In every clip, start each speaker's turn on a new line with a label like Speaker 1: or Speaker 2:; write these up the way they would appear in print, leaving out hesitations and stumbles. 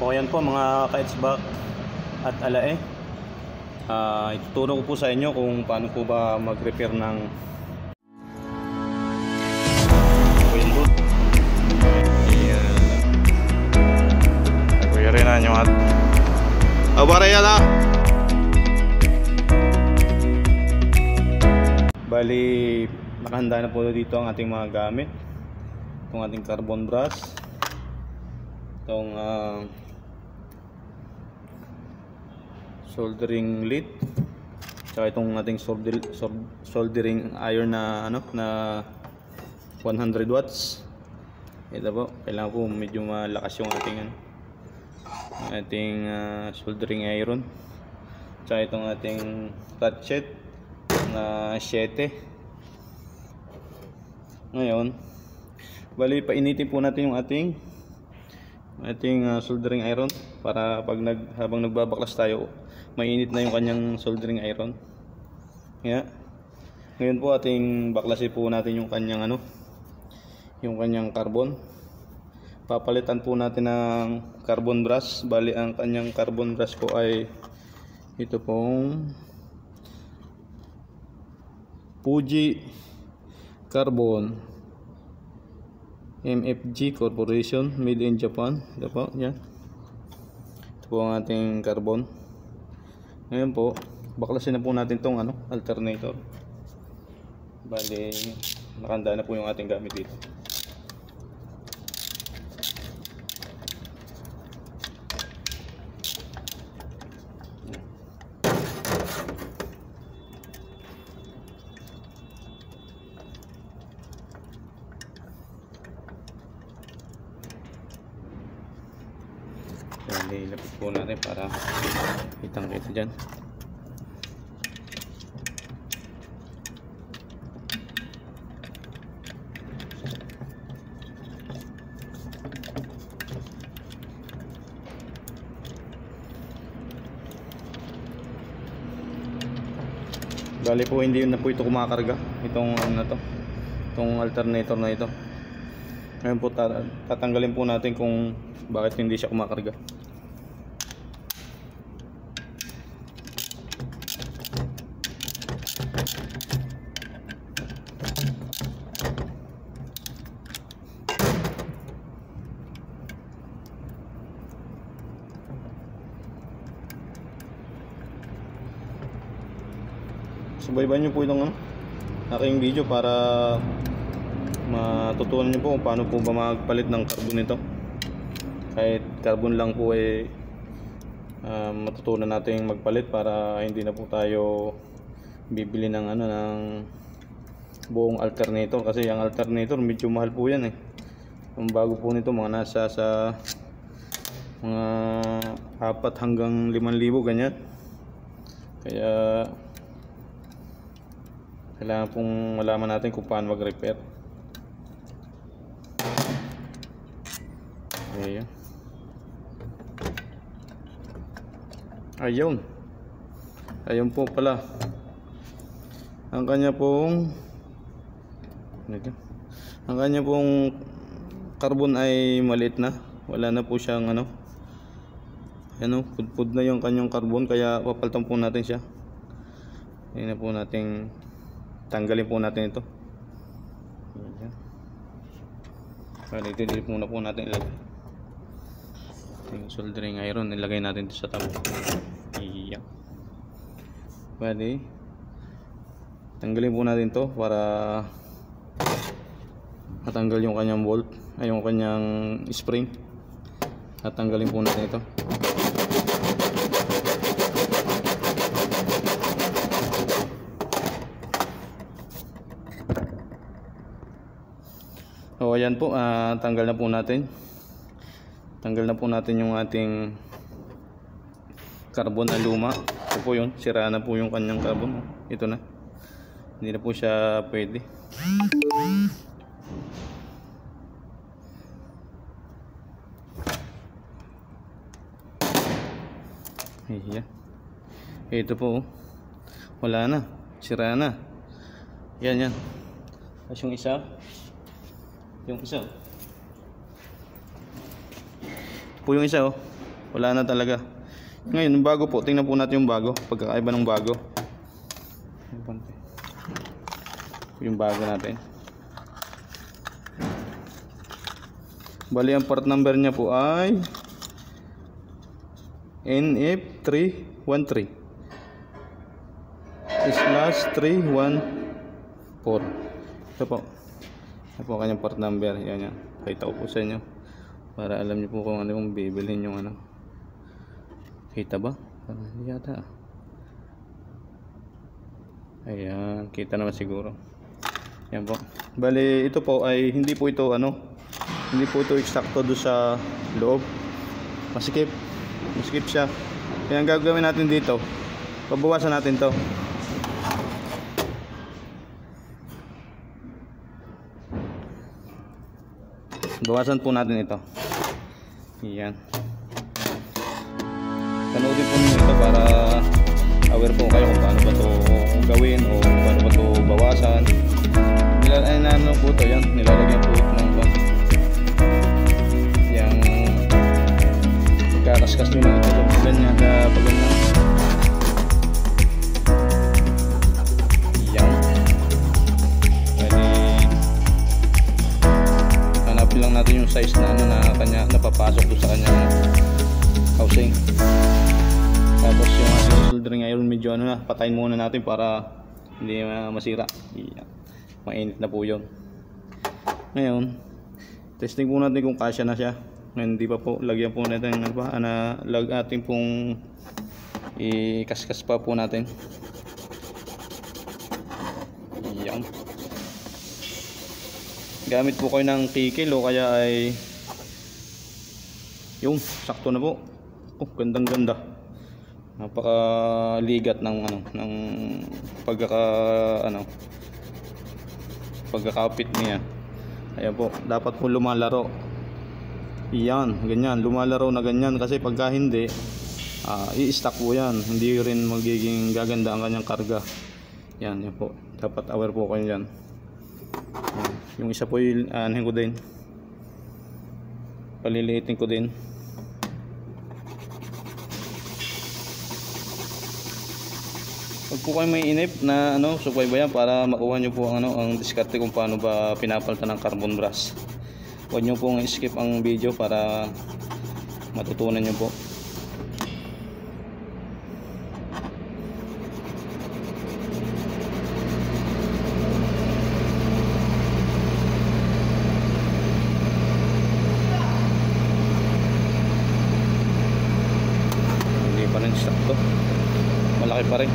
Speaker 1: O yan po mga ka-HVAC at alae, ituturo ko po sa inyo kung paano po ba mag-repair ng oil boot.
Speaker 2: Kuya rin na nyo at abaraya na.
Speaker 1: Bali, nakahanda na po dito ang ating mga gamit. Itong ating carbon brush, itong soldering lead, tsaka itong ating soldering iron na na 100 watts. Ito po, kailangan po medyo malakas yung ating soldering iron, tsaka itong ating ratchet na 7. Ngayon, bali painitin po natin yung ating soldering iron para habang nagbabaklas tayo, mainit na yung kanyang soldering iron. Ngayon po ating baklasin po natin yung kanyang yung kanyang carbon. Papalitan po natin ng carbon brush. Bali ang kanyang carbon brush po ay ito pong Fuji Carbon MFG Corporation, made in Japan. Ito po, yan. Ito po ang ating carbon. Ngayon po, baklasin na po natin itong alternator. Bali, nakahanda na po yung ating gamit dito. Bali, lapit po natin para kitang kita dyan. Bali po, hindi na po ito kumakarga, itong itong alternator na ito. Ngayon po tatanggalin po natin kung bakit hindi siya kumakarga. Subaybayan nyo po itong aking video para matutunan nyo po kung paano po ba magpalit ng carbon nito. Kahit carbon lang po matutunan natin magpalit para hindi na po tayo bibili ng ng buong alternator, kasi ang alternator medyo mahal po yan Ang bago po nito mga nasa sa mga 4 hanggang 5,000 ganyan. Kaya kailangan pong malaman natin kung paano mag-repair. Ayun po pala ang kanya pong carbon ay maliit na, wala na po siyang pudpud na yung kanyang carbon, kaya papalitan po natin siya. Ayun na po, tanggalin po natin ito. Dito muna po natin ilagay yung soldering iron, ilagay natin ito sa tabi. Pwede tanggalin po natin to para matanggal yung kanyang bolt, ay yung kanyang spring. At tanggalin po natin ito. Ayan po, tanggal na po natin. Tanggal na po natin yung ating carbon na luma. Ito po yun, sira na po yung kanyang carbon. Ito na, hindi na po siya pwede. Ito po, wala na, sira na. Yan. Tapos yung isa, po yung isa Wala na talaga. Ngayon, yung bago po, tingnan po natin yung bago. Pagkakaiba ng bago. Yung bago natin. Bali, ang part number niya po ay NF313 /314. Ito po. Ito po kanyang part number. Yan yan. Kita ko po sa inyo. Para alam niyo po kung ano yung bibilhin yung ano. Kita ba? Hindi yata. Ayan. Kita naman siguro. Yan po. Bali, ito po ay hindi po ito ano. Hindi po ito eksakto doon sa loob. Masikip siya. Kaya ang gagawin natin dito, pabawasan natin to. Bawasan po natin ito. Yan. Panoodin po ninyo ito para aware po kayo kung paano ba ito gawin o paano ba ito bawasan. Nilalagyan po ito. Yan. Nilalagyan po ito ng ba. Yang kakaskas nyo lang ito. Ganyan na pag ganyan. Yan. Hanapin lang natin yung size na ano na kanya napapasok doon sa kanyang housing. Tapos yung ating soldering iron medyo ano na, patayin muna natin para hindi masira. Yan. Mainit na po yun. Ngayon, testing po natin kung kasya na siya. Ngayon, hindi pa po. Lagyan po natin ating pong ikaskas pa po natin. Yan. Gamit po kayo ng kikil o kaya ay yung sakto na po. Oh, gandang ganda. Napakaligat ng ano ng pagkakapit niya. Ayan po, dapat po lumalaro. Iyan, ganyan, lumalaro na ganyan kasi pagka hindi i-stack po yan, hindi rin magiging gaganda ang kanyang karga. Yan, yan po, dapat aware po kayo dyan. Yan. Yung isa po anuhin ko din, paliliitin ko din. Huwag po kayo may inip na subaybayan para makuha nyo po ang diskarte kung paano ba pinapalitan ng carbon brush. Huwag nyo pong skip ang video para matutunan nyo po. Hindi pa rin sakto. Malaki pa rin.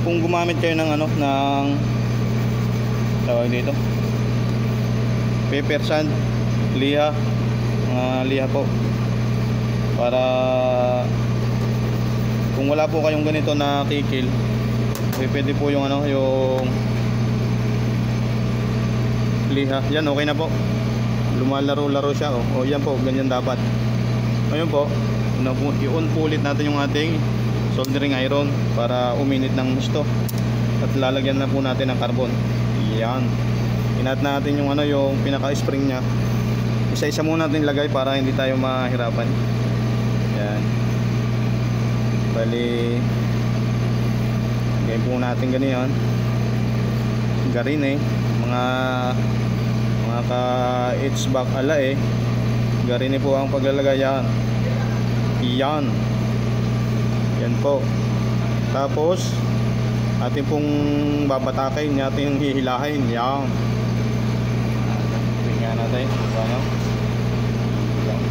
Speaker 1: Kung gumamit kayo ng tawag dito paper sand, liha, liha po, para kung wala po kayong ganito na kikil, pwede po yung yung liha. Yan, okay na po, lumalaro-laro siya. O yan po, ganyan dapat. Ngayon po, i-on po ulit natin yung ating soldering iron para uminit ng gusto at lalagyan na po natin ng carbon. Yan, inat natin yung yung pinaka spring nya, isa-isa muna natin lagay para hindi tayo mahirapan. Yan, bali ngayon po natin ganyan garin mga ka HVAC ala garin po ang paglalagay. Yan, yan po. Tapos atin pong babatakin, ating hihilahin. Yan. Tingnan natin ano. Yan.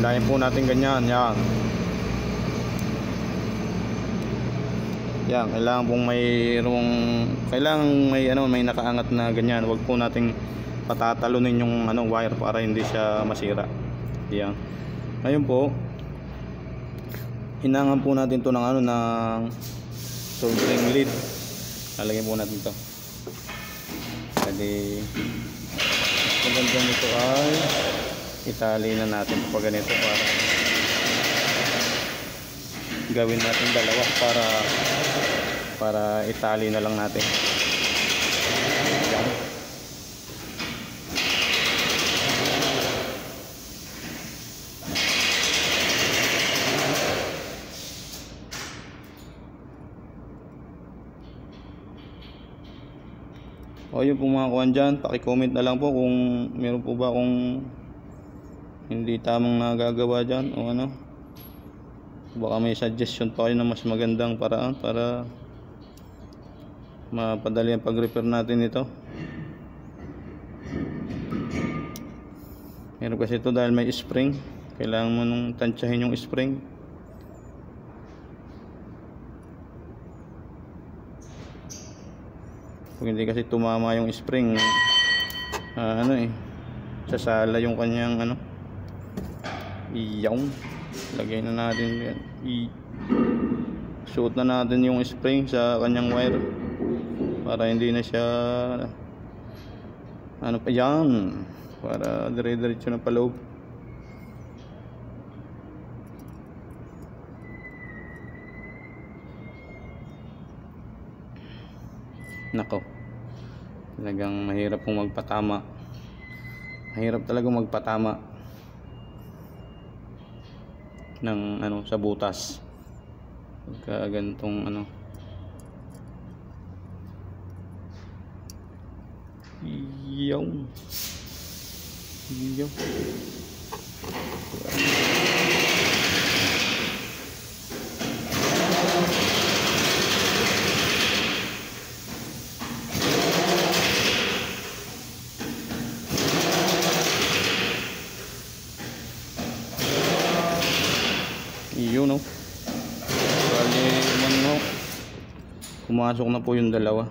Speaker 1: Hilahin po natin ganyan. Yan. Yan, kailangan pong may nakaangat na ganyan. Huwag po nating patatalunin yung wire para hindi siya masira. Yan. Ngayon po, hinangan po natin to ng soldering lead. Lalagyan po natin ito. Kasi maganda nito ay itali na natin kapag ganito para gawin natin dalawa para itali na lang natin. Yan. O yun po mga kuhan dyan, paki-comment na lang po kung meron po ba kung hindi tamang nagagawa dyan o ano. Baka may suggestion pa kayo na mas magandang paraan para mapadali ang pag-repair natin ito. Meron kasi ito dahil may spring, kailangan mo nung tansyahin yung spring. Kung hindi kasi tumama yung spring, sasala yung kanyang iyaw. Lagay na natin yan. Suot na natin yung spring sa kanyang wire para hindi na siya yan, para dire-diretso na paloob. Nako, talagang mahirap pong magpatama. Mahirap talagang magpatama ng sa butas pagka ganitong yung yun bali pumasok na po yung dalawa.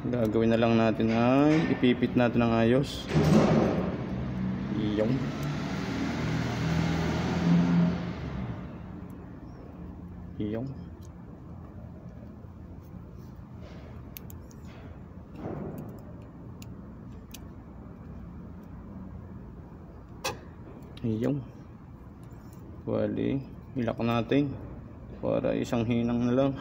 Speaker 1: Gagawin na lang natin ay ipipit natin ng ayos. Yung bali ilak natin para isang hinang na lang.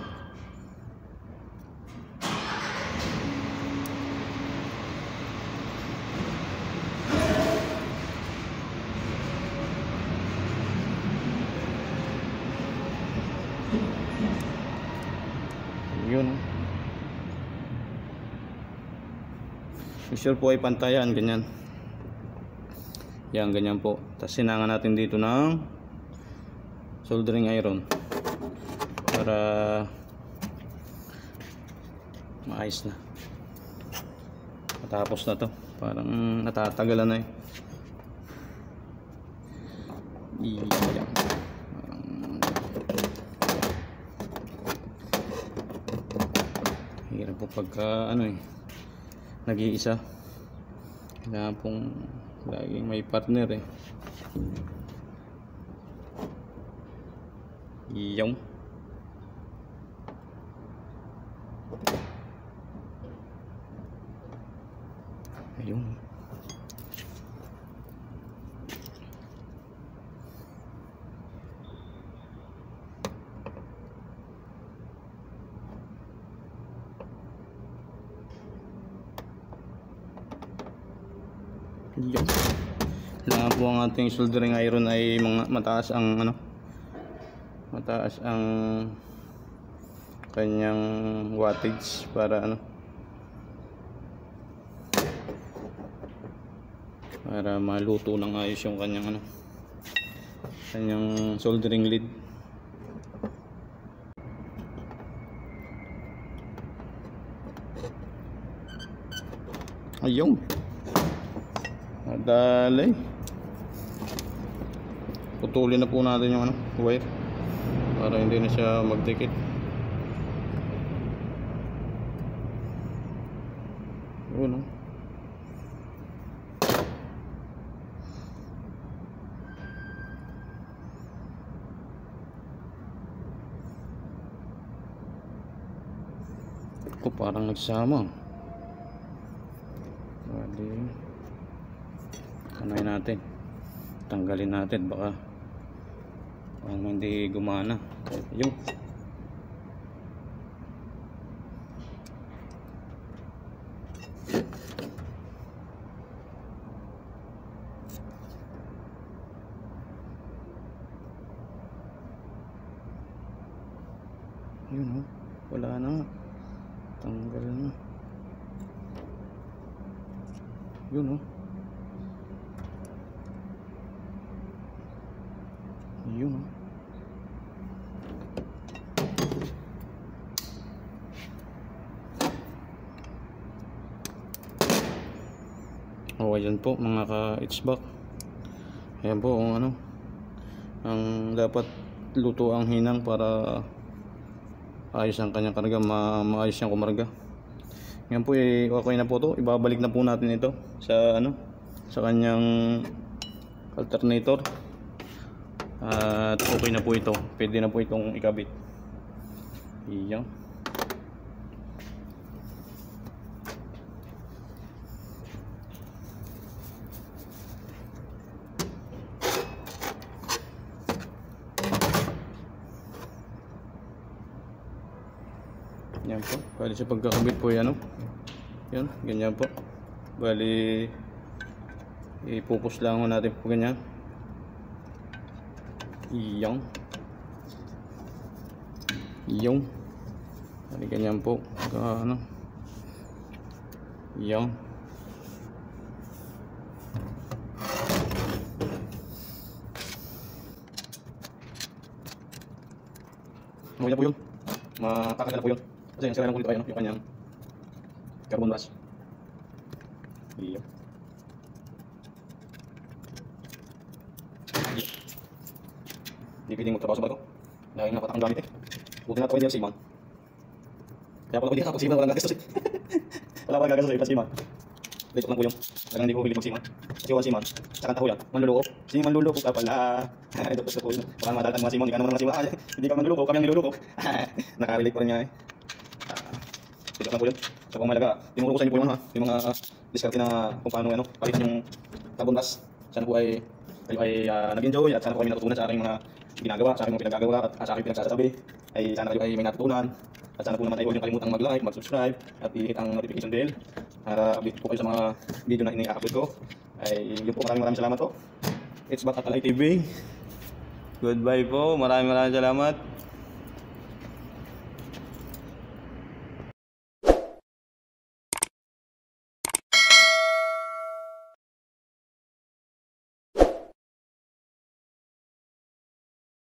Speaker 1: Yun. Sure po ay pantayan ganyan. Yan ganyan po. Tapos sinangan natin dito ng soldering iron para maayos na. Matapos na to. Parang natatagalan na eh. Iyan. Hirap po pagka nag-iisa. Kailangan pong laging may partner eh. Yung ayun. Kailangan po ang ating soldering iron ay mataas ang mataas ang kanyang wattage para para maluto ng ayos yung kanyang kanyang soldering lead. Ayun. Madali. Putulin na po natin yung wire para hindi na siya magdikit. Yun Ako parang nagsama. Bali, ano natin? Tanggalin natin, baka hindi gumana. Yung yun, oh, wala na nga, tanggal na yun, oh, yun, oh. Oh, ayan po mga ka-HVAC. Ayan po ang ano, ang dapat luto ang hinang para ayos ang kanyang karga, maayos siyang kumarga. Ngayon po okay na po to. Ibabalik na po natin ito sa ano, sa kanyang alternator. At okay na po ito. Pwede na po itong ikabit. Iyan. Yan po, bali sa pagkakabit po yan, yan, ganyan po. Bali ipupus lang natin po ganyan. Iyong bali ganyan po, ano, iyong. Ano po yun? Makakagala po yun. Kasi sira lang po dito ay, yung kanyang carbon brush. Iyo. Hindi pwedeng magtrabaho sa bato dahil napatakang gamit eh. Buti na ito pwede yung siman. Kaya pala pwede ka pag-siman, walang gagastos eh. Wala walang gagastos eh, pas-siman. Dito lang po yung talagang hindi ko pwede pag-siman. Kasi walang siman, sa kanta ko yan, manluloko. Si manluloko ka pala. Ito po yun. Baka madalatan mga siman, hindi ka naman mga siman. Hindi ka manluloko, kami ang niluloko. Nakarelate pa rin nga eh. Dito lang po yun. So kung malaga, tinuro ko sa inyo po yung, yung mga diskarte na kung paano ano, palitan yung carbon brush. Sana po ay kayo ay nag-enjoy at sana po kami natutunan sa aking mga ginagawa, sa aking mga pinagagawa at sa aking pinagsasabi. Ay sana kayo ay may natutunan. At sana po naman ay huwag niyong kalimutang mag-like, mag-subscribe at i-hit ang notification bell para update po kayo sa mga video na ini-upload ko. Ay yun po, maraming salamat po. It's back at Alay TV. Goodbye po, maraming salamat.